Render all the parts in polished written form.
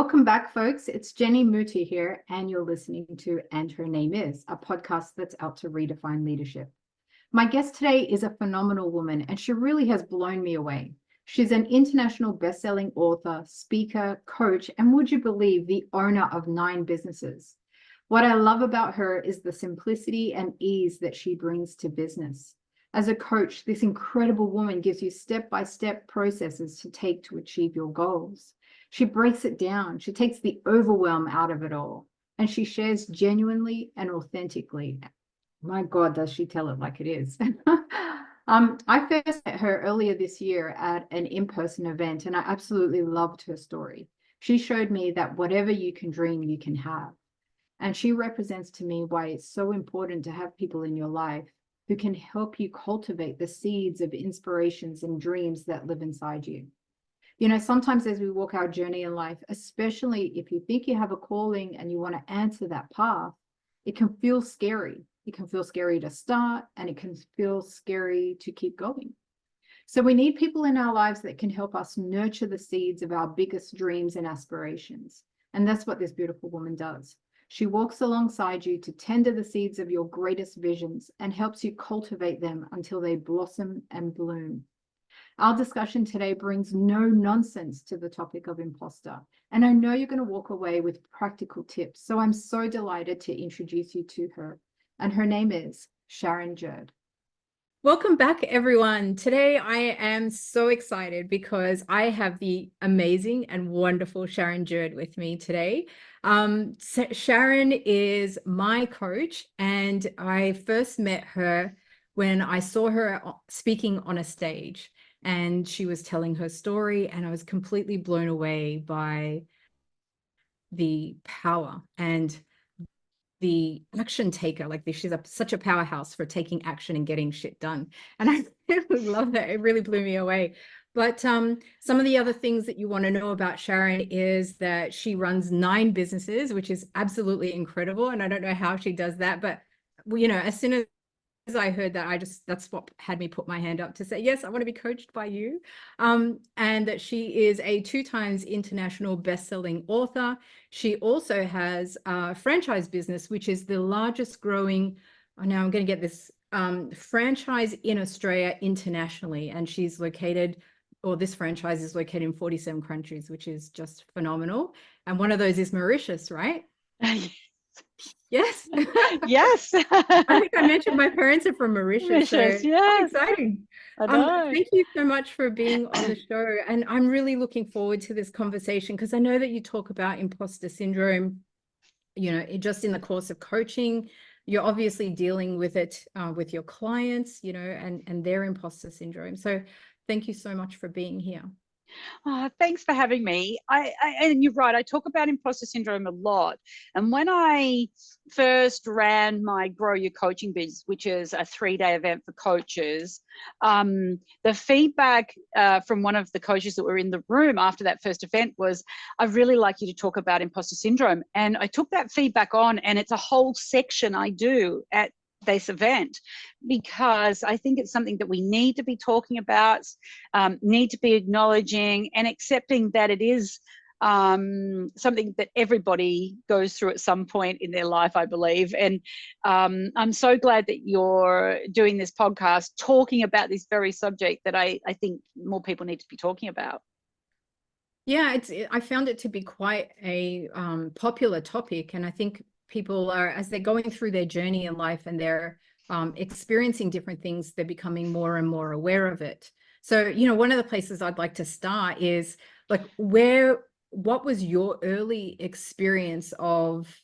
Welcome back, folks. It's Jenny Moutou here, and you're listening to And Her Name Is, a podcast that's out to redefine leadership. My guest today is a phenomenal woman, and she really has blown me away. She's an international best-selling author, speaker, coach, and would you believe, the owner of 9 businesses. What I love about her is the simplicity and ease that she brings to business. As a coach, this incredible woman gives you step-by-step processes to take to achieve your goals. She breaks it down. She takes the overwhelm out of it all, and she shares genuinely and authentically. My God, does she tell it like it is. I first met her earlier this year at an in-person event, and I absolutely loved her story. She showed me that whatever you can dream, you can have. And she represents to me why it's so important to have people in your life who can help you cultivate the seeds of inspirations and dreams that live inside you. You know, sometimes as we walk our journey in life, especially if you think you have a calling and you want to answer that path, it can feel scary. It can feel scary to start, and it can feel scary to keep going. So we need people in our lives that can help us nurture the seeds of our biggest dreams and aspirations. And that's what this beautiful woman does. She walks alongside you to tender the seeds of your greatest visions and helps you cultivate them until they blossom and bloom. Our discussion today brings no nonsense to the topic of imposter, and I know you're going to walk away with practical tips. So I'm so delighted to introduce you to her, and her name is Sharon Jurd. Welcome back, everyone. Today I am so excited because I have the amazing and wonderful Sharon Jurd with me today. Sharon is my coach, and I first met her when I saw her speaking on a stage, and she was telling her story, and I was completely blown away by the power and the action taker. Like she's such a powerhouse for taking action and getting shit done. And I really love that. It really blew me away. But some of the other things that you want to know about Sharon is that she runs 9 businesses, which is absolutely incredible. And I don't know how she does that, but you know, as soon as I heard that, that's what had me put my hand up to say, yes, I want to be coached by you. And that she is a 2 times international best-selling author. She also has a franchise business, which is the largest growing, now I'm going to get this, franchise in Australia internationally. And she's located, or this franchise is located in 47 countries, which is just phenomenal. And one of those is Mauritius, right? Yes. Yes. I think I mentioned my parents are from Mauritius. So yes. exciting. I know. Thank you so much for being on the show. And I'm really looking forward to this conversation because I know that you talk about imposter syndrome, you know, just in the course of coaching. You're obviously dealing with it with your clients, you know, and their imposter syndrome. So thank you so much for being here. Oh, thanks for having me. And you're right, I talk about imposter syndrome a lot. And when I first ran my Grow Your Coaching Biz, which is a 3-day event for coaches, the feedback from one of the coaches that were in the room after that first event was, I'd really like you to talk about imposter syndrome. And I took that feedback on, and it's a whole section I do at this event, because I think it's something that we need to be talking about, need to be acknowledging and accepting that it is something that everybody goes through at some point in their life, I believe. And I'm so glad that you're doing this podcast talking about this very subject that I think more people need to be talking about. Yeah, I found it to be quite a popular topic, and I think people are, as they're going through their journey in life and they're experiencing different things, they're becoming more and more aware of it. So, you know, one of the places I'd like to start is like, what was your early experience of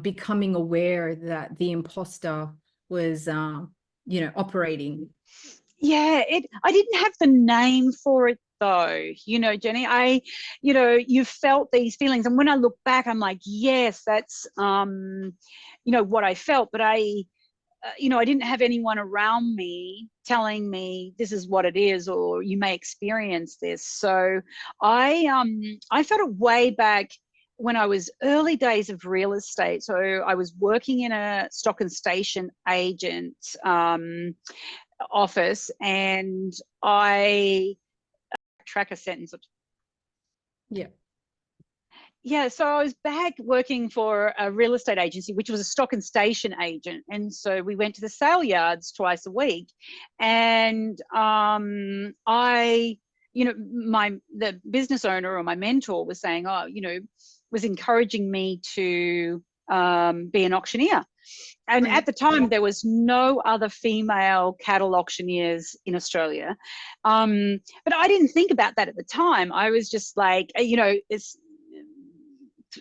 becoming aware that the imposter was, you know, operating? Yeah, I didn't have the name for it though, you know, Jenny. You felt these feelings, and when I look back, I'm like, yes, that's you know, what I felt. But I didn't have anyone around me telling me this is what it is, or you may experience this. So I felt it way back when I was early days of real estate. So I was working in a stock and station agent office, and I track a sentence. Yeah. Yeah, so I was back working for a real estate agency, which was a stock and station agent. And so we went to the sale yards twice a week. And the business owner or my mentor was saying, oh, was encouraging me to be an auctioneer. And Right. at the time, there was no other female cattle auctioneers in Australia. But I didn't think about that at the time. I was just like, it's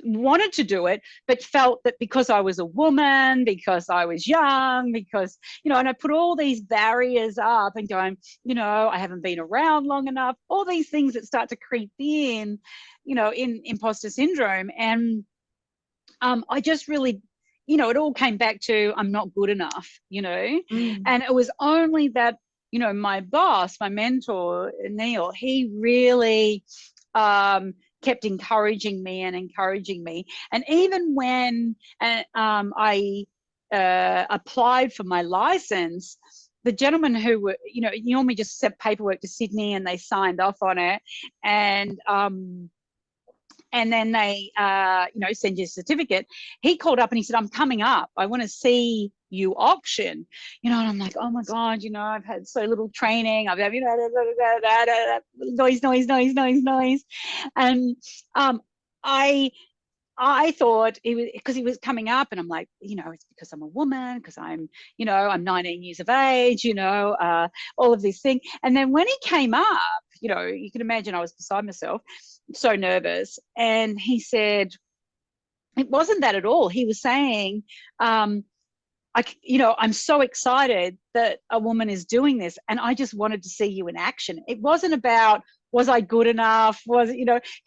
wanted to do it, but felt that because I was a woman, because I was young, because, and I put all these barriers up and going, I haven't been around long enough, all these things that start to creep in, in imposter syndrome. And I just really, it all came back to I'm not good enough, Mm. and it was only that, my boss, my mentor, Neil, he really kept encouraging me. And even when I applied for my license, the gentleman who were, you normally just sent paperwork to Sydney and they signed off on it. And then they, send you a certificate. He called up and he said, I'm coming up. I want to see you auction. And I'm like, oh my God, I've had so little training. I've had, noise. And I thought it was because he was coming up, and I'm like, it's because I'm a woman, because I'm 19 years of age, all of this thing. And then when he came up, you can imagine I was beside myself, so nervous. And he said, it wasn't that at all. He was saying, I'm so excited that a woman is doing this, and I just wanted to see you in action. It wasn't about, was I good enough?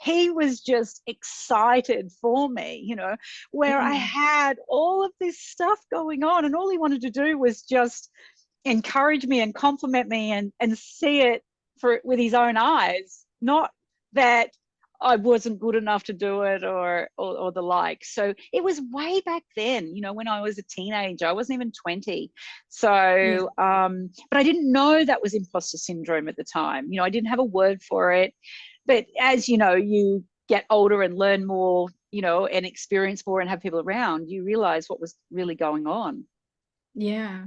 He was just excited for me, where I had all of this stuff going on, and all he wanted to do was just encourage me and compliment me and see it with his own eyes, not that I wasn't good enough to do it or the like. So it was way back then, when I was a teenager. I wasn't even 20. So, but I didn't know that was imposter syndrome at the time. I didn't have a word for it. But as you get older and learn more, and experience more and have people around, you realize what was really going on. Yeah.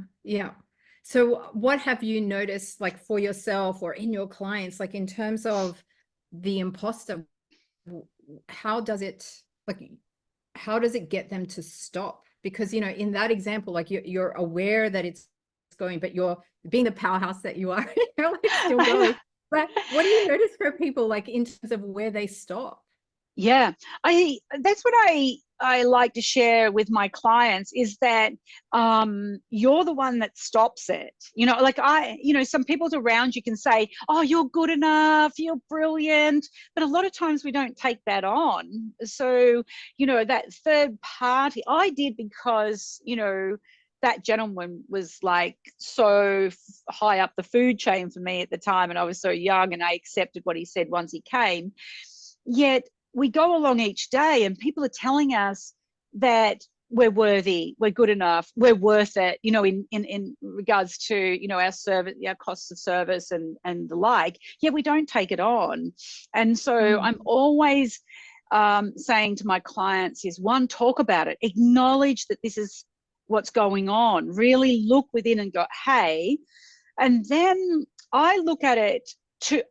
So what have you noticed, like for yourself or in your clients, like in terms of the imposter? How does it get them to stop? Because in that example, like you're aware that it's going, but you're being the powerhouse that you are, you're like still going. But what do you notice for people, like in terms of where they stop? Yeah, that's what I like to share with my clients, is that you're the one that stops it. Like some people around you can say, oh, you're good enough, you're brilliant. But a lot of times we don't take that on. So, that third party, I did because, that gentleman was like so high up the food chain for me at the time. And I was so young, and I accepted what he said once he came. Yet we go along each day and people are telling us that we're worthy, we're good enough, we're worth it, in regards to, our service, our costs of service and the like. Yet we don't take it on. And so I'm always saying to my clients is, one, talk about it, acknowledge that this is what's going on, really look within and go, hey. And then I look at it to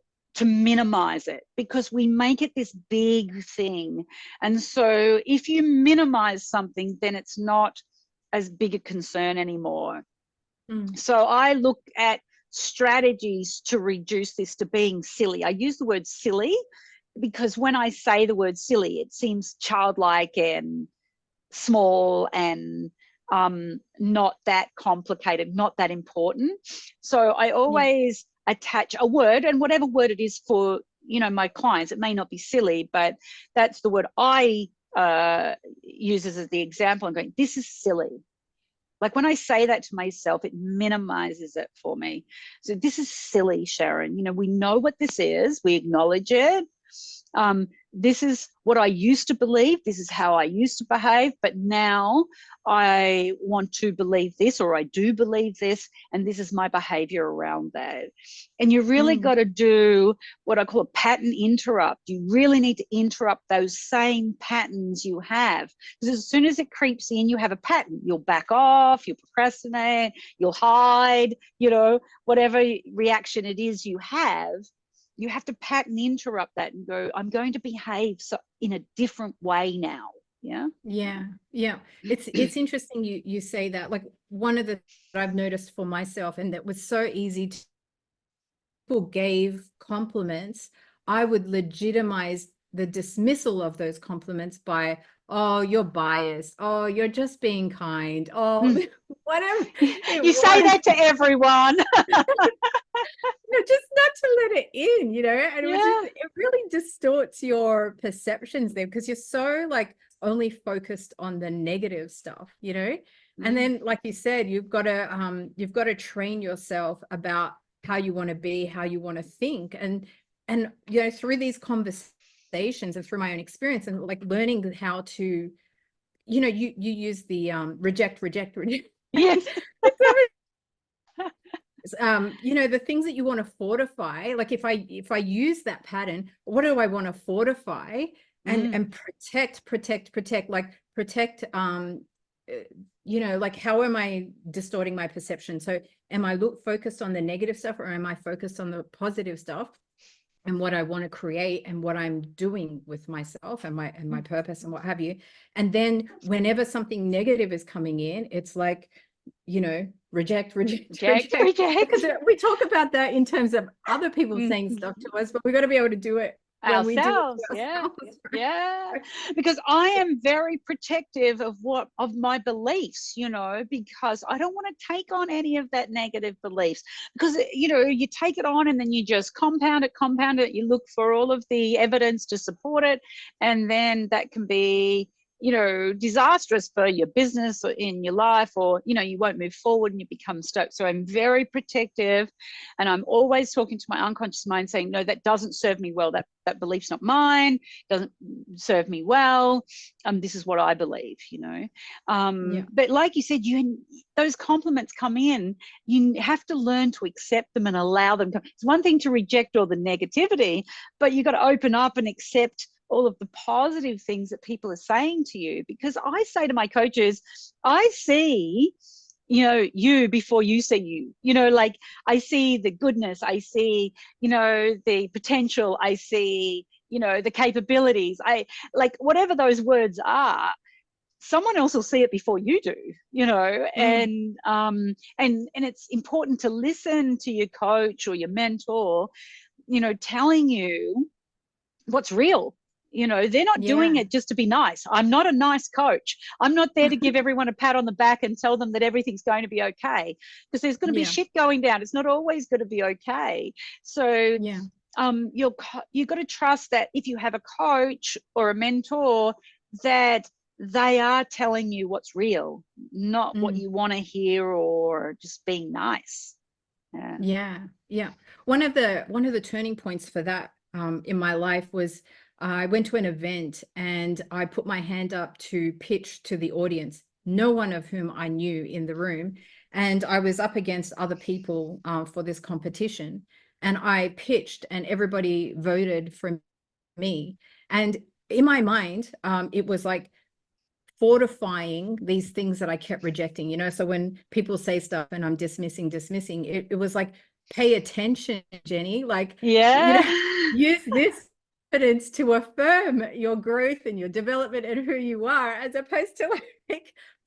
minimize it, because we make it this big thing. And so if you minimize something, then it's not as big a concern anymore. So I look at strategies to reduce this to being silly. I use the word silly because when I say the word silly, it seems childlike and small and not that complicated, not that important. So I always attach a word, and whatever word it is for my clients, it may not be silly, but that's the word I use as the example. I'm going, this is silly. Like when I say that to myself, it minimizes it for me. So this is silly, Sharon. We know what this is, we acknowledge it, This is what I used to believe. This is how I used to behave. But now I want to believe this, or I do believe this, and this is my behavior around that. And you really got to do what I call a pattern interrupt. You really need to interrupt those same patterns you have. Because as soon as it creeps in, you have a pattern. You'll back off, you'll procrastinate, you'll hide, whatever reaction it is you have to pattern interrupt that and go, I'm going to behave in a different way now. Yeah. It's interesting you say that. Like, one of the that I've noticed for myself, and that was so easy to, people gave compliments, I would legitimize the dismissal of those compliments by, oh, you're biased, oh, you're just being kind, oh, whatever You say that to everyone. Just not to let it in, and it really distorts your perceptions there, because you're so only focused on the negative stuff, and then, like you said, you've got to train yourself about how you want to be, how you want to think, and through these conversations and through my own experience, and learning how to, you use the reject. Yes. The things that you want to fortify, like if I use that pattern, what do I want to fortify and protect, how am I distorting my perception? So am I focused on the negative stuff, or am I focused on the positive stuff and what I want to create and what I'm doing with myself and my purpose and what have you? And then whenever something negative is coming in, it's reject. Because we talk about that in terms of other people saying stuff to us, but we've got to be able to do it ourselves. Yeah. Because I am very protective of my beliefs, because I don't want to take on any of that negative beliefs, because you take it on and then you just compound it, you look for all of the evidence to support it, and then that can be disastrous for your business or in your life, or you won't move forward and you become stuck. So I'm very protective, and I'm always talking to my unconscious mind saying, no, that doesn't serve me well, that belief's not mine, doesn't serve me well, this is what I believe. But like you said, those compliments come in, you have to learn to accept them and allow them to. It's one thing to reject all the negativity, but you got to open up and accept all of the positive things that people are saying to you. Because I say to my coaches, I see, you before you see you, I see the goodness, I see, the potential, I see, the capabilities, I whatever those words are, someone else will see it before you do, and it's important to listen to your coach or your mentor, telling you what's real. They're not doing it just to be nice. I'm not a nice coach. I'm not there to give everyone a pat on the back and tell them that everything's going to be okay, because there's going to be shit going down. It's not always going to be okay. So you've got to trust that if you have a coach or a mentor, that they are telling you what's real, not what you want to hear or just being nice. Yeah. One of the turning points for that in my life was, I went to an event and I put my hand up to pitch to the audience, no one of whom I knew in the room. And I was up against other people for this competition. And I pitched and everybody voted for me. And in my mind, it was like fortifying these things that I kept rejecting, so when people say stuff and I'm dismissing, it was like, pay attention, Jenny, use this evidence to affirm your growth and your development and who you are, as opposed to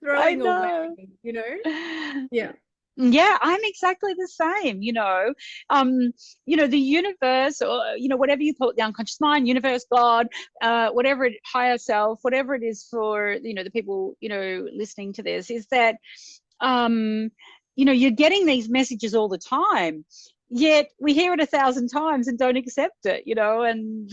throwing away, Yeah, I'm exactly the same, the universe, or, whatever you call it, the unconscious mind, universe, God, whatever higher self, whatever it is for, the people, listening to this, is that, you're getting these messages all the time. yet we hear it 1,000 times and don't accept it, and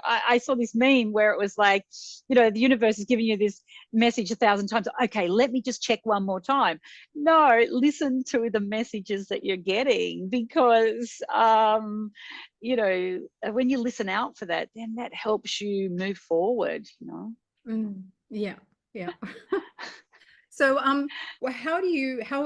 I saw this meme where it was like, the universe is giving you this message 1,000 times. Okay, let me just check one more time. No, listen to the messages that you're getting, because when you listen out for that, then that helps you move forward. Yeah, yeah. So, well, how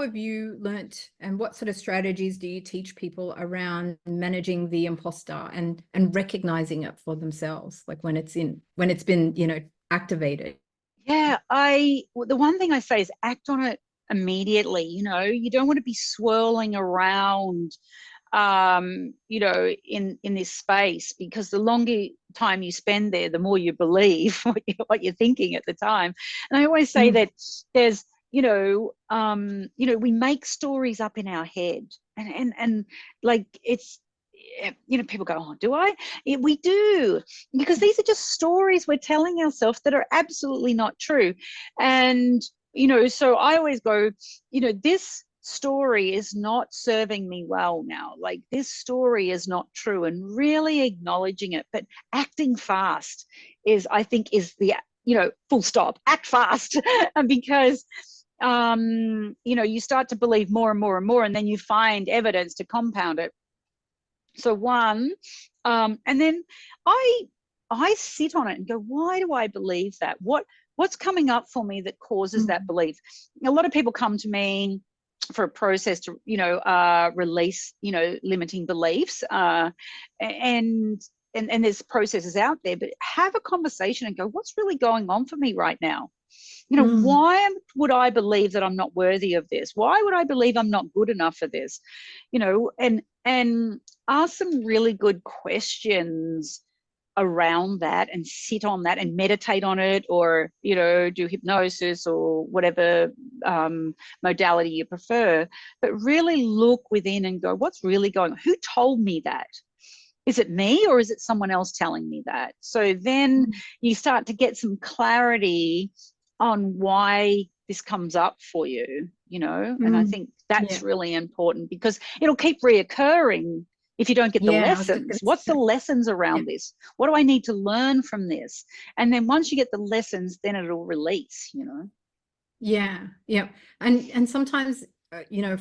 have you learnt, and what sort of strategies do you teach people around managing the imposter and recognizing it for themselves, like when it's been, activated? Yeah, the one thing I say is act on it immediately. You don't want to be swirling around, in this space, because the longer time you spend there, the more you believe what you're thinking at the time. And I always say that there's, we make stories up in our head, and like it's, people go, oh, do I? We do, because these are just stories we're telling ourselves that are absolutely not true. And, so I always go, this story is not serving me well now. Like, this story is not true, and really acknowledging it, but acting fast I think is the, full stop, act fast. And because, you start to believe more and more and more, and then you find evidence to compound it. So one, and then I sit on it and go, why do I believe that? What's coming up for me that causes that belief? A lot of people come to me for a process to, release, limiting beliefs, and there's processes out there, but have a conversation and go, what's really going on for me right now? Why would I believe that I'm not worthy of this? Why would I believe I'm not good enough for this? And ask some really good questions around that, and sit on that and meditate on it, or, do hypnosis or whatever modality you prefer. But really look within and go, what's really going on? Who told me that? Is it me, or is it someone else telling me that? So then you start to get some clarity on why this comes up for you, and I think that's really important, because it'll keep reoccurring if you don't get the lessons. What's the lessons around this? What do I need to learn from this? And then once you get the lessons, then it'll release. Yeah, yeah. And sometimes,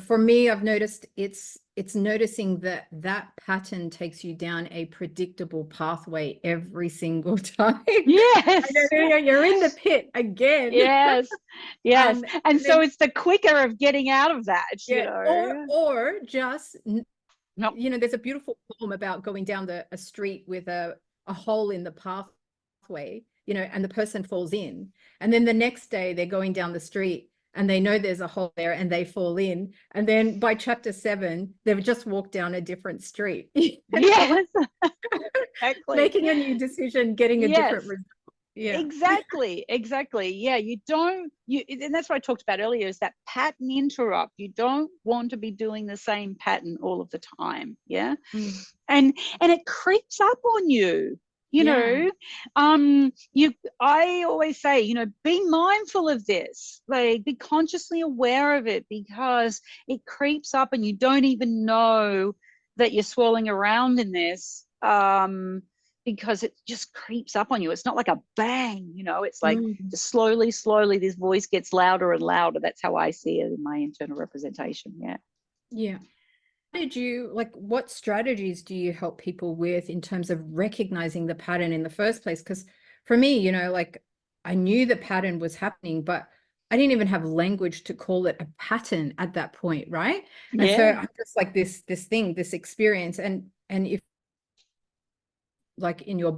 for me, I've noticed it's noticing that pattern takes you down a predictable pathway every single time. Yes. You're in the pit again. Yes. Yes. And so it's the quicker of getting out of that, Or just, Nope. there's a beautiful poem about going down a street with a hole in the pathway, and the person falls in. And then the next day they're going down the street and they know there's a hole there and they fall in. And then by chapter 7, they've just walked down a different street. Yes. Exactly. Making a new decision, getting a different result. Yeah. Exactly. Yeah. And that's what I talked about earlier, is that pattern interrupt. You don't want to be doing the same pattern all of the time. Yeah. And it creeps up on you. I always say, be mindful of this, like be consciously aware of it, because it creeps up and you don't even know that you're swirling around in this, because it just creeps up on you. It's not like a bang, it's like just slowly this voice gets louder and louder. That's how I see it in my internal representation. Yeah. What strategies do you help people with in terms of recognizing the pattern in the first place? Because for me, I knew the pattern was happening, but I didn't even have language to call it a pattern at that point, right? And so I'm just like this experience, and if, like, in your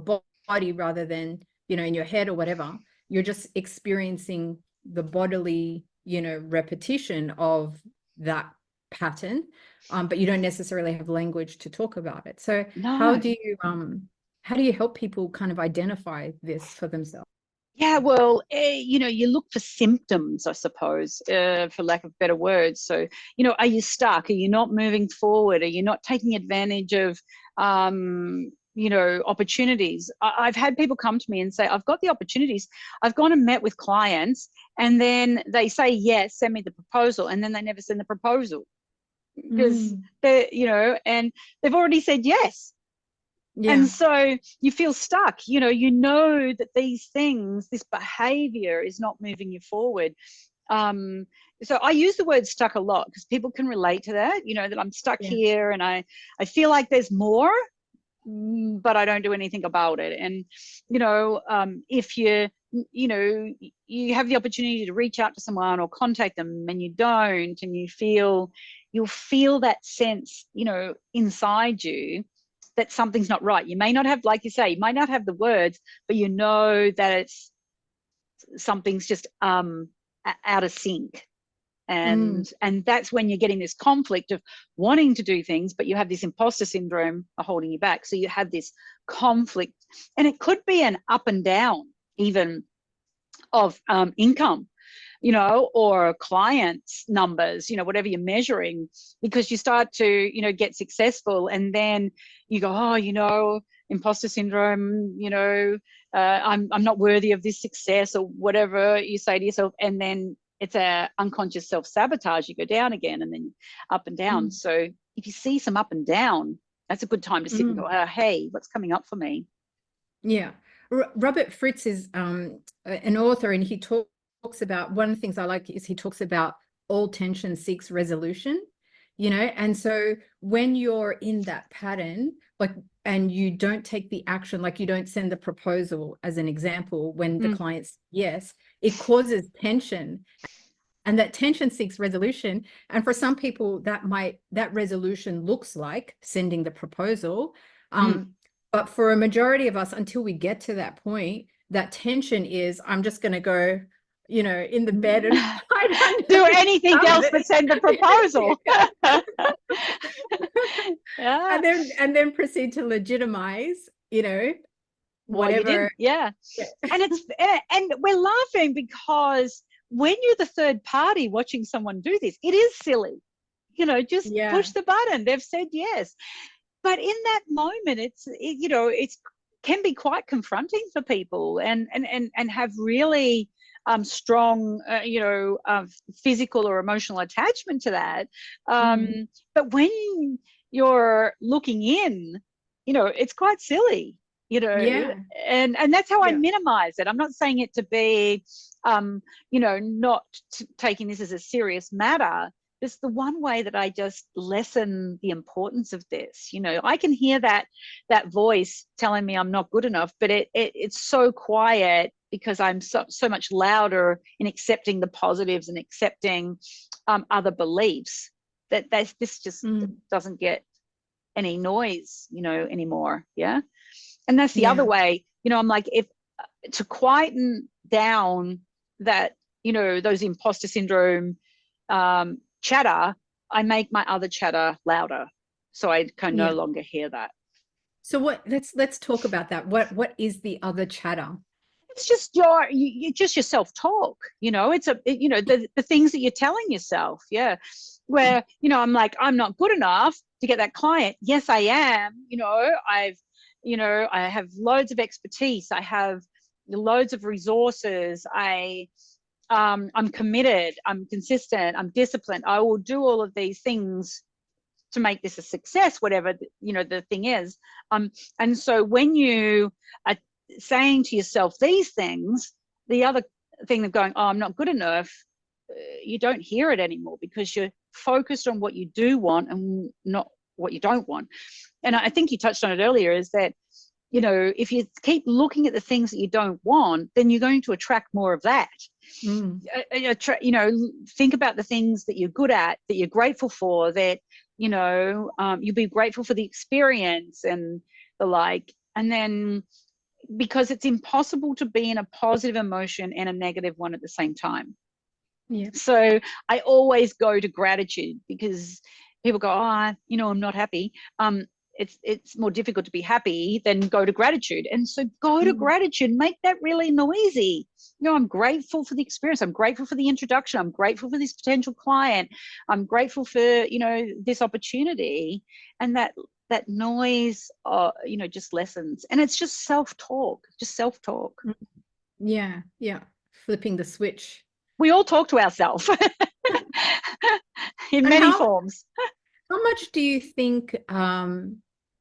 body rather than, in your head or whatever, you're just experiencing the bodily, repetition of that pattern, but you don't necessarily have language to talk about it. So how do you help people kind of identify this for themselves? Yeah, well, you look for symptoms, I suppose, for lack of better words. So, are you stuck? Are you not moving forward? Are you not taking advantage of, opportunities? I've had people come to me and say, I've got the opportunities. I've gone and met with clients, and then they say, yes, send me the proposal. And then they never send the proposal. because they're, and they've already said yes. Yeah. And so you feel stuck, you know that these things, this behavior is not moving you forward. So I use the word stuck a lot because people can relate to that, that I'm stuck here and I feel like there's more, but I don't do anything about it. And, if you have the opportunity to reach out to someone or contact them and you don't, and you'll feel that sense, inside you that something's not right. You may not have, like you say, you might not have the words, but you know that something's just out of sync. And that's when you're getting this conflict of wanting to do things, but you have this imposter syndrome holding you back. So you have this conflict, and it could be an up and down even of income, or clients numbers, whatever you're measuring, because you start to, get successful, and then you go, oh, imposter syndrome, I'm not worthy of this success, or whatever you say to yourself, and then it's a unconscious self-sabotage. You go down again and then up and down. So if you see some up and down, that's a good time to sit and go, hey, what's coming up for me? Yeah. Robert Fritz is an author, and he talks about, one of the things I like is he talks about all tension seeks resolution, and so when you're in that pattern, and you don't take the action, like you don't send the proposal as an example, when the client's yes, it causes tension, and that tension seeks resolution. And for some people that resolution looks like sending the proposal. But for a majority of us, until we get to that point, that tension is, I'm just going to go, in the bed and do anything else but send the proposal. And then proceed to legitimize, whatever. And we're laughing because when you're the third party watching someone do this, it is silly, just push the button. They've said yes. But in that moment, it can be quite confronting for people, and have really strong, physical or emotional attachment to that. But when you're looking in, it's quite silly, and that's how I minimize it. I'm not saying it to be, not taking this as a serious matter. It's the one way that I just lessen the importance of this. I can hear that voice telling me I'm not good enough, but it's so quiet because I'm so much louder in accepting the positives and accepting other beliefs that this just doesn't get any noise, anymore. Yeah. And that's the other way, I'm like, if to quieten down that, those imposter syndrome, chatter, I make my other chatter louder, so I can no longer hear that. So let's talk about that. What is the other chatter? It's just your self-talk. It's the things that you're telling yourself. Yeah. Where, I'm like, I'm not good enough to get that client. Yes, I am. I have loads of expertise. I have loads of resources. I'm committed, I'm consistent, I'm disciplined. I will do all of these things to make this a success, whatever, the thing is. And so when you are saying to yourself these things, the other thing of going, oh, I'm not good enough, you don't hear it anymore because you're focused on what you do want and not what you don't want. And I think you touched on it earlier, is that, if you keep looking at the things that you don't want, then you're going to attract more of that. Think about the things that you're good at, that you're grateful for, that, you'll be grateful for the experience and the like. And then, because it's impossible to be in a positive emotion and a negative one at the same time. Yeah. So I always go to gratitude, because people go, I'm not happy. It's more difficult to be happy than go to gratitude. And so go to gratitude, make that really noisy. I'm grateful for the experience. I'm grateful for the introduction. I'm grateful for this potential client. I'm grateful for, this opportunity. And that noise, just lessens. And it's just self-talk. Yeah. Flipping the switch. We all talk to ourselves in many forms. How much do you think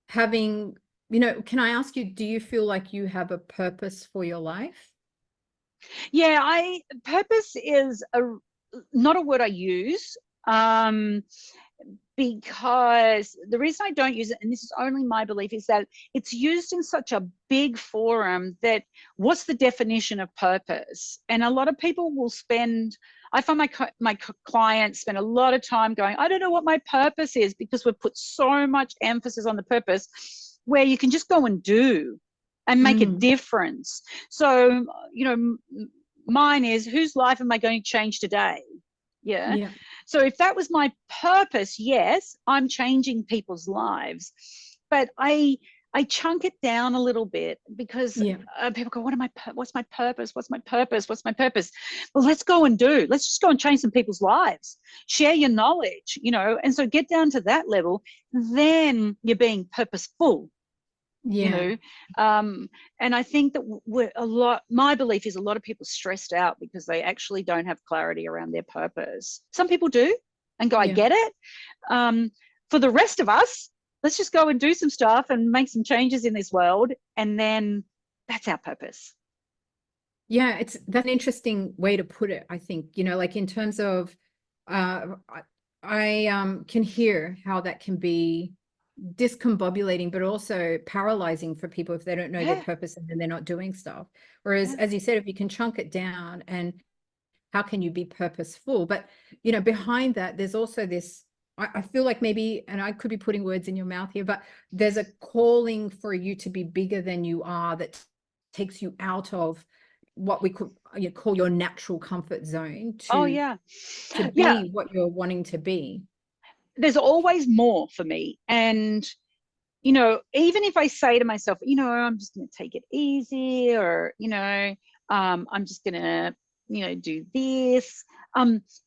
having, can I ask you, do you feel like you have a purpose for your life? Yeah, purpose is not a word I use. Because the reason I don't use it, and this is only my belief, is that it's used in such a big forum that what's the definition of purpose? And a lot of people will spend, I find my clients spend a lot of time going, I don't know what my purpose is, because we've put so much emphasis on the purpose where you can just go and do and make a difference. So, mine is, whose life am I going to change today? Yeah. So if that was my purpose, yes, I'm changing people's lives. But I chunk it down a little bit, because people go, what's my purpose? What's my purpose? What's my purpose? Well, let's go and do. Let's just go and change some people's lives. Share your knowledge, and so get down to that level. Then you're being purposeful. And I think that my belief is a lot of people stressed out because they actually don't have clarity around their purpose. Some people do and go, I get it. For the rest of us, let's just go and do some stuff and make some changes in this world, and then that's our purpose. Yeah, that's an interesting way to put it, I think. Like in terms of I can hear how that can be discombobulating, but also paralyzing for people if they don't know their purpose and then they're not doing stuff. Whereas, as you said, if you can chunk it down, and how can you be purposeful? But, behind that, there's also this, I feel like maybe, and I could be putting words in your mouth here, but there's a calling for you to be bigger than you are that takes you out of what we could call your natural comfort zone to be what you're wanting to be. There's always more for me. And, even if I say to myself, I'm just going to take it easy, or, I'm just going to, do this,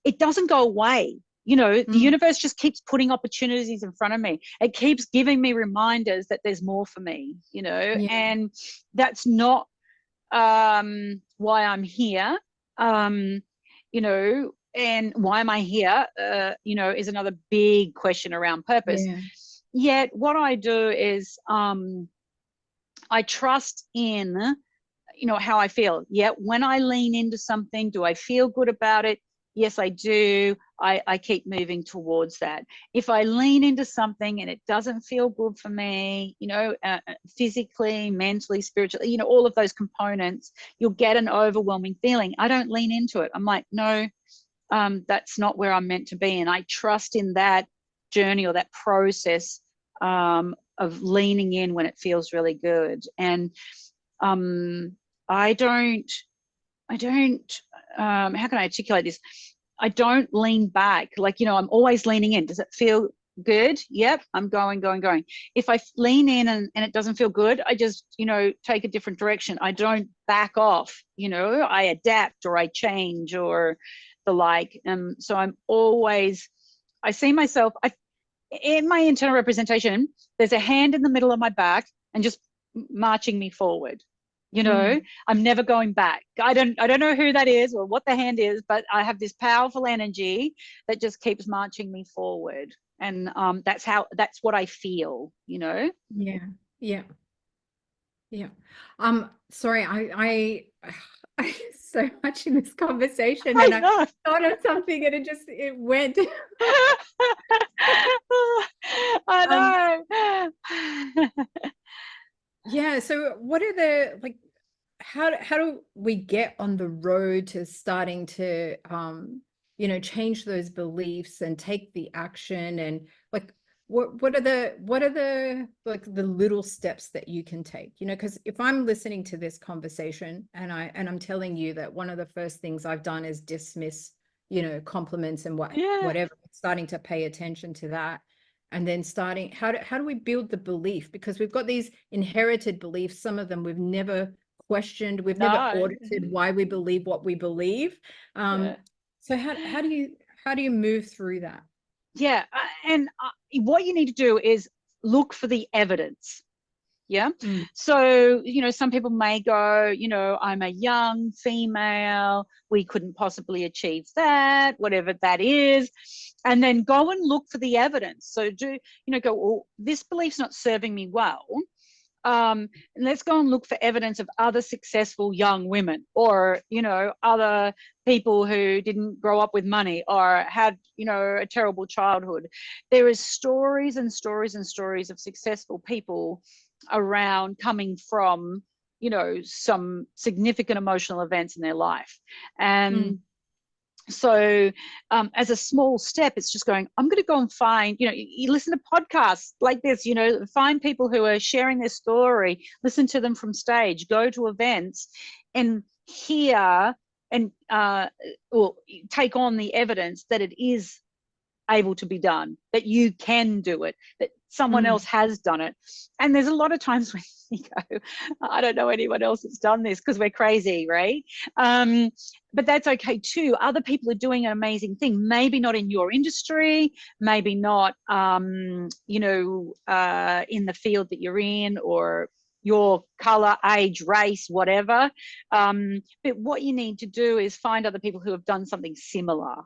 it doesn't go away. The universe just keeps putting opportunities in front of me. It keeps giving me reminders that there's more for me, and that's not why I'm here. And why am I here, is another big question around purpose. Yet what I do is I trust in, how I feel. Yet when I lean into something, do I feel good about it? Yes, I do. I keep moving towards that. If I lean into something and it doesn't feel good for me, physically, mentally, spiritually, all of those components, you'll get an overwhelming feeling. I don't lean into it. I'm like, no, that's not where I'm meant to be. And I trust in that journey or that process of leaning in when it feels really good. And I don't, how can I articulate this? I don't lean back. Like, I'm always leaning in. Does it feel good? Yep, I'm going. If I lean in and it doesn't feel good, I just, take a different direction. I don't back off, I adapt or I change or the like. So I'm always, I see myself, in my internal representation, there's a hand in the middle of my back and just marching me forward. I'm never going back. I don't know who that is or what the hand is, but I have this powerful energy that just keeps marching me forward. And that's what I feel, Yeah. Sorry, I so much in this conversation, and I thought of something and it went. I know. Yeah. So what are the, how do we get on the road to starting to, change those beliefs and take the action, and what are the the little steps that you can take, because if I'm listening to this conversation and I'm telling you that one of the first things I've done is dismiss, compliments and whatever, starting to pay attention to that. And then starting, how do we build the belief? Because we've got these inherited beliefs. Some of them we've never questioned. We've never audited why we believe what we believe. So how do you move through that? Yeah. And what you need to do is look for the evidence. Yeah. Mm. So, some people may go, I'm a young female, we couldn't possibly achieve that, whatever that is. And then go and look for the evidence. So go, oh, this belief's not serving me well. Let's go and look for evidence of other successful young women, or other people who didn't grow up with money or had a terrible childhood. There is stories and stories and stories of successful people around, coming from some significant emotional events in their life. And so as a small step, it's just going, I'm going to go and find, you listen to podcasts like this, find people who are sharing their story, listen to them from stage, go to events and hear and or take on the evidence that it is able to be done, that you can do it, that someone else has done it. And there's a lot of times when you go, I don't know anyone else that's done this, because we're crazy, right? But that's okay too. Other people are doing an amazing thing, maybe not in your industry, maybe not in the field that you're in, or your color, age, race, whatever. But what you need to do is find other people who have done something similar.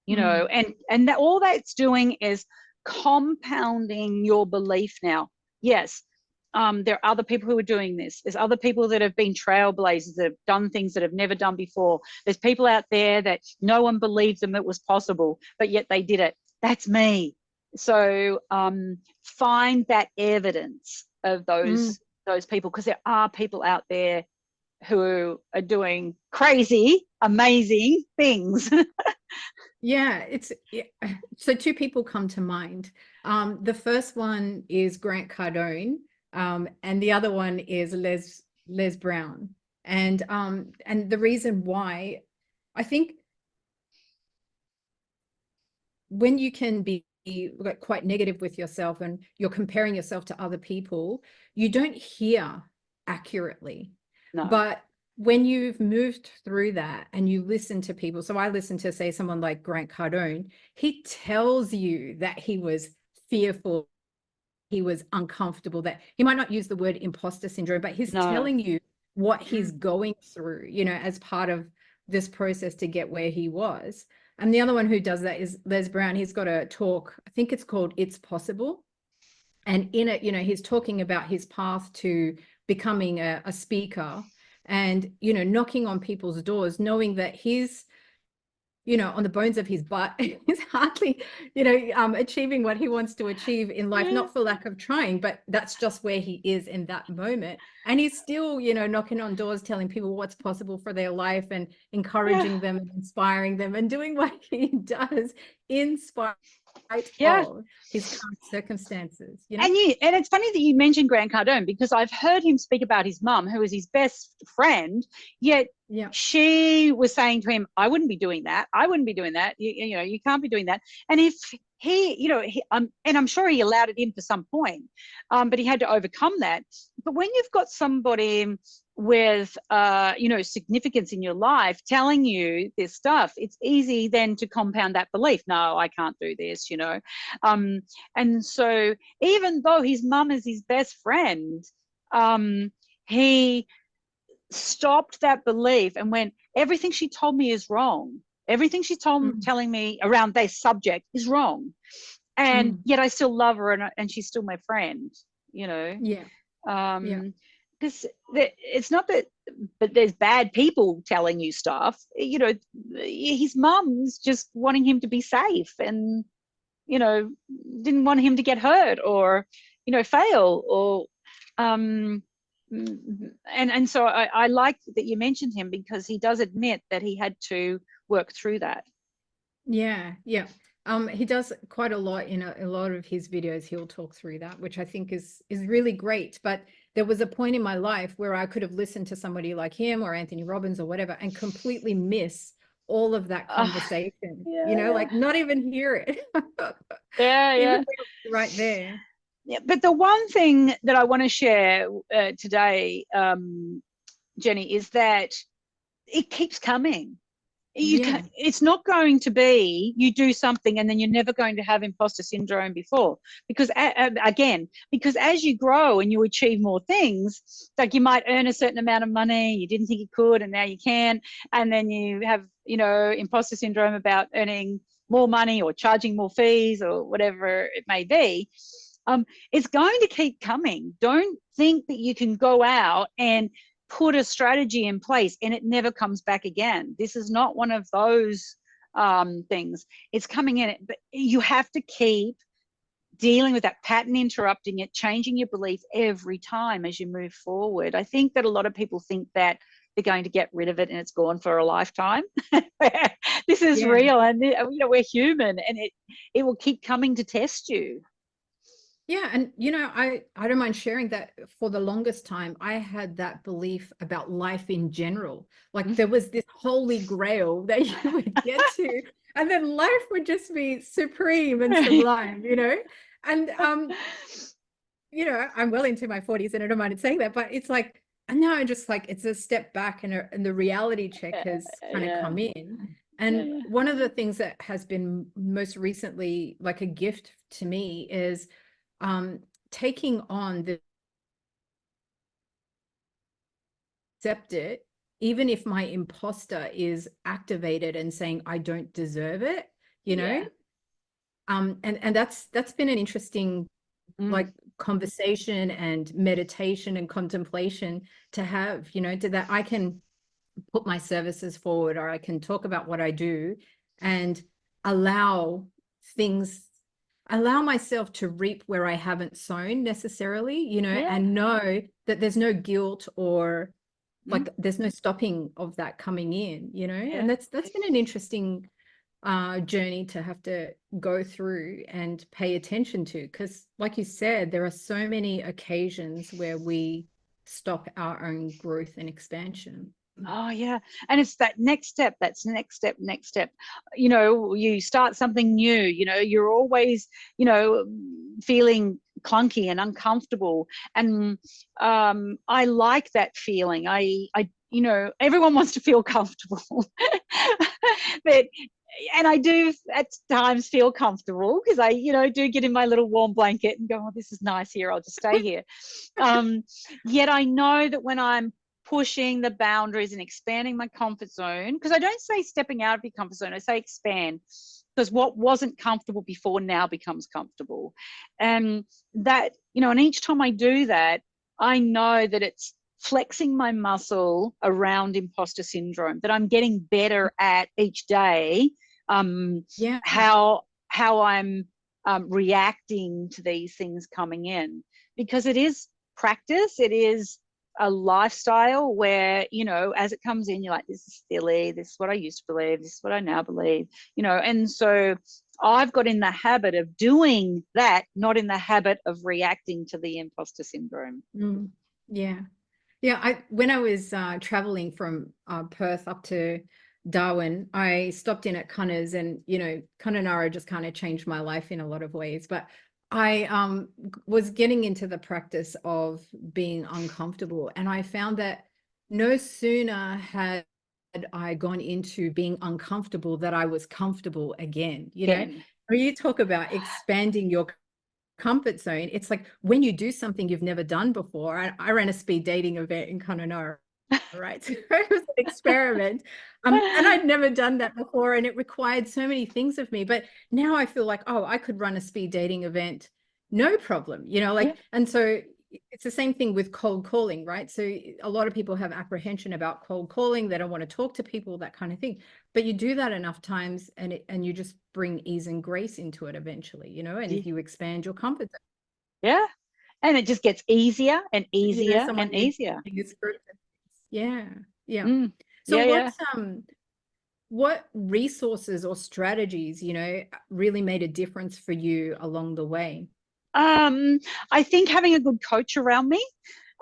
And that all that's doing is compounding your belief now. Yes, there are other people who are doing this. There's other people that have been trailblazers, that have done things that have never done before. There's people out there that no one believed them it was possible, but yet they did it. That's me. So find that evidence of those people, because there are people out there who are doing crazy, amazing things. Yeah, so two people come to mind. The first one is Grant Cardone, and the other one is Les Brown. And the reason why, I think, when you can be quite negative with yourself and you're comparing yourself to other people, you don't hear accurately. No. But when you've moved through that and you listen to people, so I listen to, say, someone like Grant Cardone, he tells you that he was fearful, he was uncomfortable, that he might not use the word imposter syndrome, but he's telling you what he's going through, as part of this process to get where he was. And the other one who does that is Les Brown. He's got a talk, I think it's called It's Possible. And in it, he's talking about his path to becoming a speaker, and knocking on people's doors, knowing that he's on the bones of his butt, he's hardly achieving what he wants to achieve in life, not for lack of trying, but that's just where he is in that moment. And he's still knocking on doors, telling people what's possible for their life, and encouraging them and inspiring them, and doing what he does in spite of his current circumstances. And it's funny that you mentioned Grant Cardone, because I've heard him speak about his mum, who is his best friend, yet she was saying to him, I wouldn't be doing that. I wouldn't be doing that. You can't be doing that. And if he, and I'm sure he allowed it in for some point, but he had to overcome that. But when you've got somebody with significance in your life telling you this stuff, it's easy then to compound that belief. No, I can't do this, and so even though his mum is his best friend, he stopped that belief and went, everything she told me is wrong, everything she's telling me around this subject is wrong, and yet I still love her, and she's still my friend. Because it's not that, but there's bad people telling you stuff. His mum's just wanting him to be safe, and didn't want him to get hurt or fail, or and so I like that you mentioned him, because he does admit that he had to work through that. He does quite a lot in a lot of his videos. He'll talk through that, which I think is really great. But there was a point in my life where I could have listened to somebody like him or Anthony Robbins or whatever and completely miss all of that conversation, like not even hear it. Right there. Yeah, but the one thing that I want to share today, Jenny, is that it keeps coming. It's not going to be you do something and then you're never going to have imposter syndrome before, because because as you grow and you achieve more things, like you might earn a certain amount of money you didn't think you could and now you can, and then you have imposter syndrome about earning more money or charging more fees or whatever it may be. It's going to keep coming. Don't think that you can go out and put a strategy in place and it never comes back again. This is not one of those things. It's coming in, but you have to keep dealing with that pattern, interrupting it, changing your belief every time as you move forward. I think that a lot of people think that they're going to get rid of it and it's gone for a lifetime. This is real, and we're human, and it will keep coming to test you. Yeah. And, I don't mind sharing that for the longest time, I had that belief about life in general. Like there was this holy grail that you would get to, and then life would just be supreme and sublime, And, I'm well into my 40s and I don't mind saying that, but it's like, now just like, it's a step back and the reality check has kind of come in. And one of the things that has been most recently like a gift to me is taking on the accept it, even if my imposter is activated and saying I don't deserve it, and that's been an interesting like conversation and meditation and contemplation to have, to that I can put my services forward, or I can talk about what I do and allow myself to reap where I haven't sown necessarily, and know that there's no guilt or like there's no stopping of that coming in, and that's been an interesting journey to have to go through and pay attention to, because like you said, there are so many occasions where we stop our own growth and expansion. Oh yeah. And it's that next step, you start something new, you're always, feeling clunky and uncomfortable. And I like that feeling. I everyone wants to feel comfortable. And I do at times feel comfortable because I, do get in my little warm blanket and go, oh, this is nice here, I'll just stay here. Yet I know that when I'm pushing the boundaries and expanding my comfort zone, because I don't say stepping out of your comfort zone, I say expand, because what wasn't comfortable before now becomes comfortable. And that, and each time I do that, I know that it's flexing my muscle around imposter syndrome, that I'm getting better at each day, how I'm reacting to these things coming in, because it is practice, it is a lifestyle where, as it comes in, you're like, this is silly, this is what I used to believe, this is what I now believe, and so I've got in the habit of doing that, not in the habit of reacting to the imposter syndrome. When I was traveling from Perth up to Darwin, I stopped in at Cunners, and Kununurra just kind of changed my life in a lot of ways. But I was getting into the practice of being uncomfortable, and I found that no sooner had I gone into being uncomfortable that I was comfortable again. When you talk about expanding your comfort zone, it's like when you do something you've never done before. I ran a speed dating event in Kununurra, right? So it was an experiment, and I'd never done that before, and it required so many things of me. But now I feel like, oh, I could run a speed dating event, no problem, And so it's the same thing with cold calling, right? So a lot of people have apprehension about cold calling. They don't want to talk to people, that kind of thing. But you do that enough times, and you just bring ease and grace into it eventually, and if you expand your comfort zone. And it just gets easier and easier and easier. So what resources or strategies, really made a difference for you along the way? I think having a good coach around me,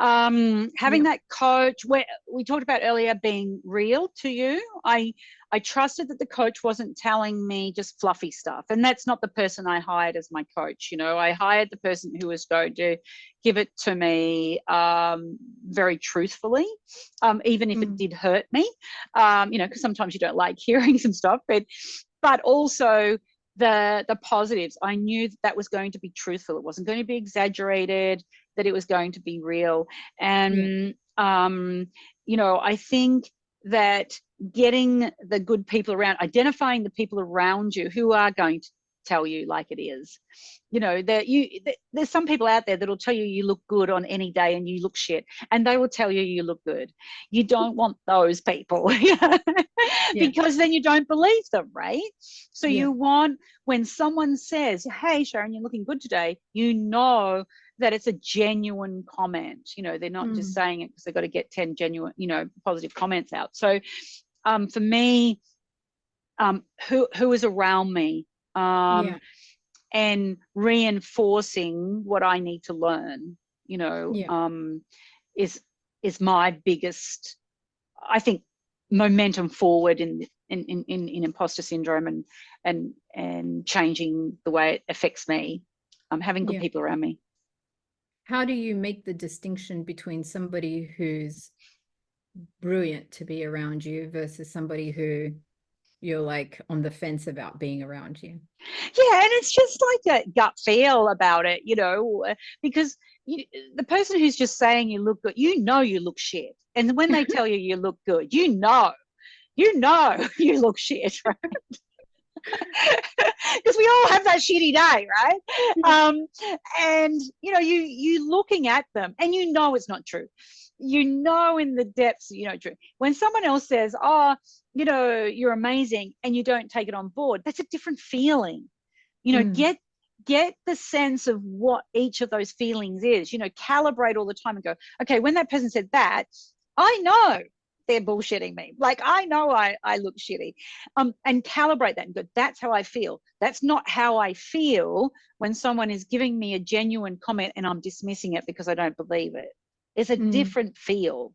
Having that coach, where we talked about earlier, being real to you. I trusted that the coach wasn't telling me just fluffy stuff, and that's not the person I hired as my coach. I hired the person who was going to give it to me very truthfully, even if it did hurt me, because sometimes you don't like hearing some stuff, but also the positives. I knew that was going to be truthful. It wasn't going to be exaggerated, that it was going to be real. And I think that getting the good people around, identifying the people around you who are going to tell you like it is. There's some people out there that'll tell you you look good on any day and you look shit, and they will tell you you look good. You don't want those people because then you don't believe them, right? So you want, when someone says, hey Sharon, you're looking good today, that it's a genuine comment. They're not just saying it because they've got to get 10 genuine, positive comments out. So for me, who is around me, and reinforcing what I need to learn, is my biggest, I think, momentum forward in imposter syndrome and changing the way it affects me. Having good people around me. How do you make the distinction between somebody who's brilliant to be around you versus somebody who you're like on the fence about being around you? Yeah, and it's just like a gut feel about it, because the person who's just saying you look good, you look shit. And when they tell you you look good, you look shit, right? Because we all have that shitty day, right? And you looking at them and it's not true. In the depths, true. When someone else says, oh, you're amazing, and you don't take it on board, that's a different feeling. Get the sense of what each of those feelings is, calibrate all the time and go, okay, when that person said that, I know they're bullshitting me. Like, I know I look shitty, and calibrate that and go, that's how I feel. That's not how I feel when someone is giving me a genuine comment and I'm dismissing it because I don't believe it. It's a different feel.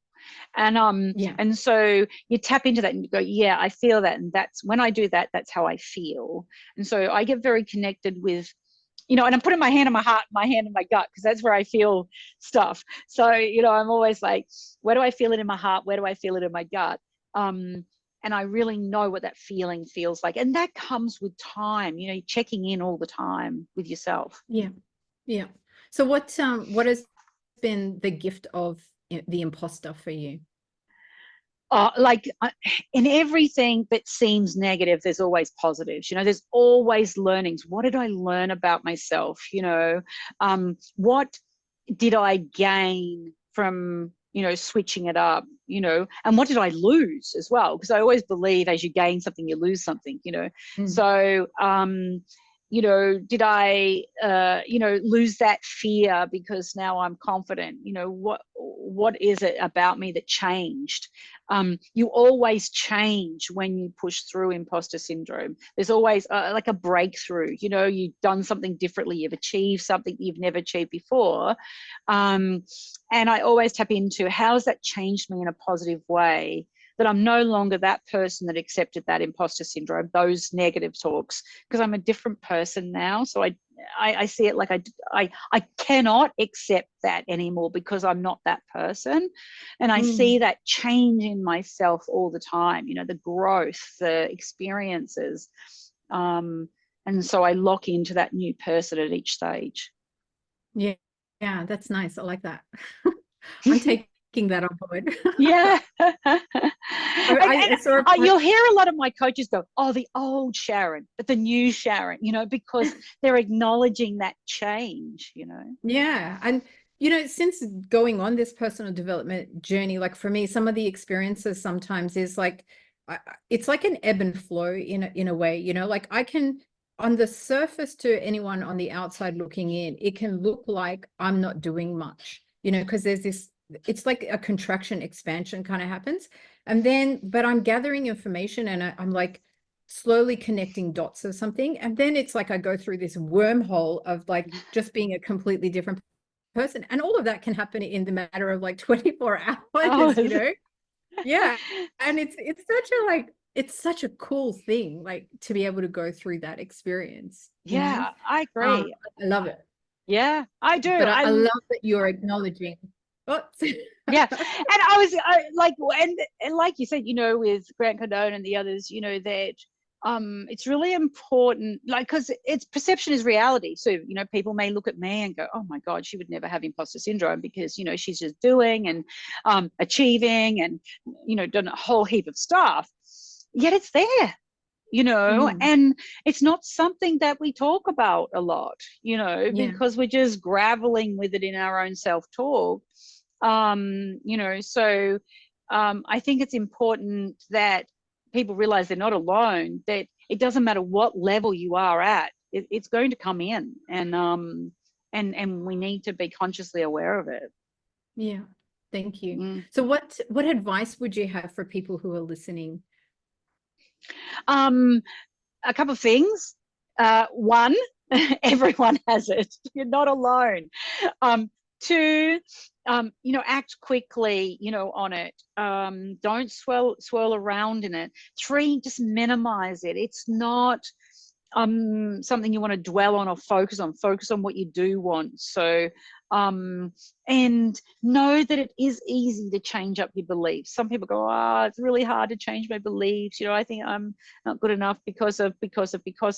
And and so you tap into that and you go, yeah, I feel that. And that's when I do that, that's how I feel. And so I get very connected with, and I'm putting my hand on my heart, my hand in my gut, because that's where I feel stuff. So, I'm always like, where do I feel it in my heart? Where do I feel it in my gut? And I really know what that feeling feels like. And that comes with time, checking in all the time with yourself. Yeah. Yeah. So what has been the gift of the imposter for you? In everything that seems negative, there's always positives. There's always learnings. What did I learn about myself? What did I gain from switching it up? And what did I lose as well? Because I always believe as you gain something, you lose something. So did I lose that fear because now I'm confident? What is it about me that changed? You always change when you push through imposter syndrome. There's always like a breakthrough. You've done something differently, you've achieved something you've never achieved before, and I always tap into, how's that changed me in a positive way, that I'm no longer that person that accepted that imposter syndrome, those negative talks, because I'm a different person now. So I see it like I cannot accept that anymore because I'm not that person. And I see that change in myself all the time, the growth, the experiences. And so I lock into that new person at each stage. Yeah. Yeah, that's nice. I like that. I'm taking that on board. Yeah. I you'll hear a lot of my coaches go, oh, the old Sharon, but the new Sharon, because they're acknowledging that change, Yeah. And, since going on this personal development journey, like for me, some of the experiences sometimes is like, it's like an ebb and flow in a way, like I can, on the surface, to anyone on the outside looking in, it can look like I'm not doing much, because there's this, it's like a contraction expansion kind of happens. And then, but I'm gathering information and I'm like slowly connecting dots or something. And then it's like I go through this wormhole of like just being a completely different person. And all of that can happen in the matter of like 24 hours, Oh, you know? Yeah. And it's such a like, it's such a cool thing, like to be able to go through that experience, you know? yeah, I agree. I love it. Yeah, I do. But I love that you're acknowledging. Oh. Yeah, and like, and like you said, you know, with Grant Cardone and the others, you know, that it's really important, like, because it's perception is reality. So, you know, people may look at me and go, oh my God, she would never have imposter syndrome because, you know, she's just doing and achieving and, you know, done a whole heap of stuff. Yet it's there, you know, and it's not something that we talk about a lot, you know, Yeah. because we're just graveling with it in our own self-talk. You know, so I think it's important that people realize they're not alone, that it doesn't matter what level you are at, it's going to come in, and we need to be consciously aware of it. Yeah. Thank you. So what advice would you have for people who are listening? A couple of things. One, everyone has it. You're not alone. Two, you know, act quickly, you know, on it. Don't swirl around in it. Three, just minimize it. It's not something you want to dwell on or focus on. Focus on what you do want. So and know that it is easy to change up your beliefs. Some people go, oh, it's really hard to change my beliefs, you know, I think I'm not good enough because of there's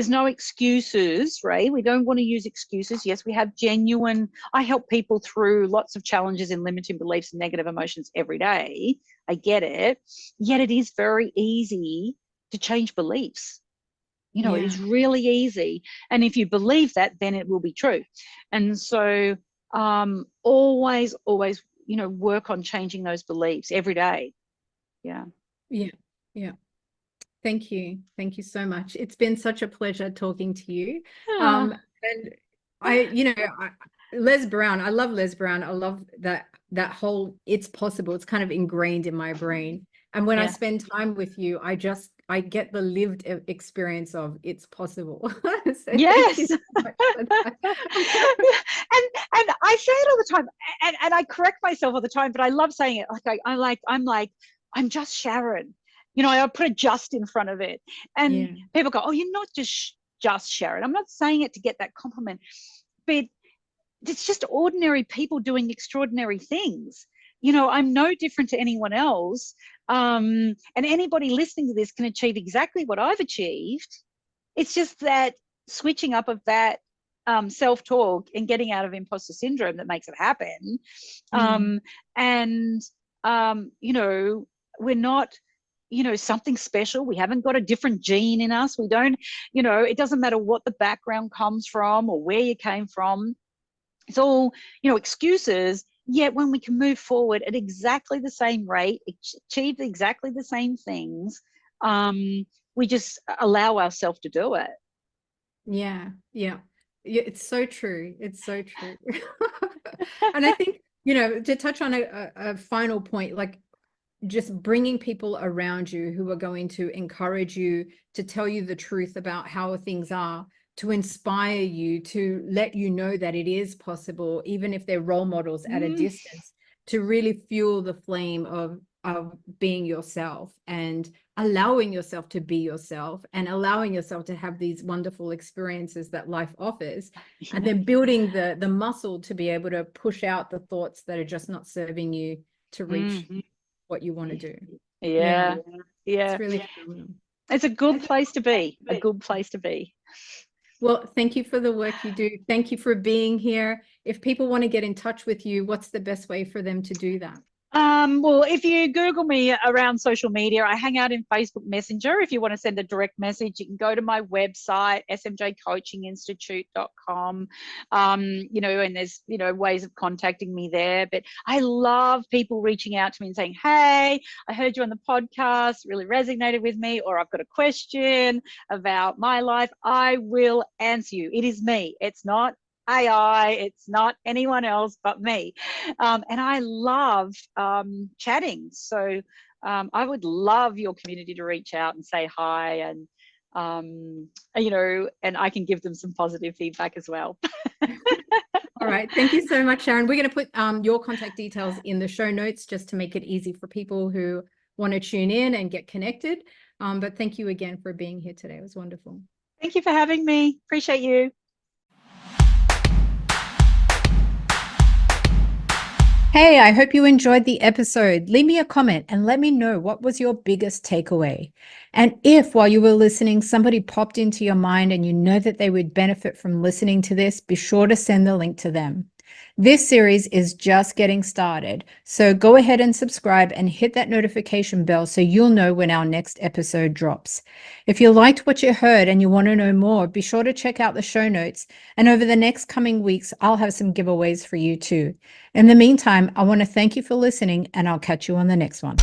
no excuses, right? We don't want to use excuses. Yes, we have genuine, I help people through lots of challenges in limiting beliefs and negative emotions every day. I get it. Yet it is very easy to change beliefs. You know, it is really easy. And if you believe that, then it will be true. And so always, you know, work on changing those beliefs every day. Yeah. Yeah. Yeah. Thank you. Thank you so much. It's been such a pleasure talking to you. And you know, Les Brown, I love Les Brown. I love that whole, it's possible. It's kind of ingrained in my brain. And when I spend time with you, I get the lived experience of it's possible. So yes. thank you so much for that. and I say it all the time, and I correct myself all the time, but I love saying it. Like I'm just Sharon. You know, I put a just in front of it, and people go, "Oh, you're not just Sharon." I'm not saying it to get that compliment, but it's just ordinary people doing extraordinary things. You know, I'm no different to anyone else. And anybody listening to this can achieve exactly what I've achieved. It's just that switching up of that self-talk and getting out of imposter syndrome that makes it happen. You know, we're not, you know, something special. We haven't got a different gene in us. We don't, you know, it doesn't matter what the background comes from or where you came from. It's all, you know, excuses. Yet when we can move forward at exactly the same rate, achieve exactly the same things, we just allow ourselves to do it. Yeah. It's so true. It's so true. And I think, you know, to touch on a final point, like just bringing people around you who are going to encourage you, to tell you the truth about how things are, to inspire you, to let you know that it is possible, even if they're role models at a distance, to really fuel the flame of being yourself and allowing yourself to be yourself and allowing yourself to have these wonderful experiences that life offers, and then building the muscle to be able to push out the thoughts that are just not serving you to reach what you want to do. Yeah. It's really phenomenal. It's a good place to be. A good place to be. Well, thank you for the work you do. Thank you for being here. If people want to get in touch with you, what's the best way for them to do that? Well, if you Google me around social media, I hang out in Facebook Messenger. If you want to send a direct message, you can go to my website, smjcoachinginstitute.com. You know, and there's, you know, ways of contacting me there. But I love people reaching out to me and saying, hey, I heard you on the podcast, really resonated with me, or I've got a question about my life. I will answer you. It is me. It's not AI, it's not anyone else but me. And I love chatting. So I would love your community to reach out and say hi, and you know, and I can give them some positive feedback as well. right. Thank you so much, Sharon. We're going to put your contact details in the show notes just to make it easy for people who want to tune in and get connected. But thank you again for being here today. It was wonderful. Thank you for having me. Appreciate you. Hey, I hope you enjoyed the episode. Leave me a comment and let me know what was your biggest takeaway. And if while you were listening, somebody popped into your mind and you know that they would benefit from listening to this, be sure to send the link to them. This series is just getting started, so go ahead and subscribe and hit that notification bell so you'll know when our next episode drops. If you liked what you heard and you want to know more, be sure to check out the show notes. And over the next coming weeks, I'll have some giveaways for you too. In the meantime, I want to thank you for listening, and I'll catch you on the next one.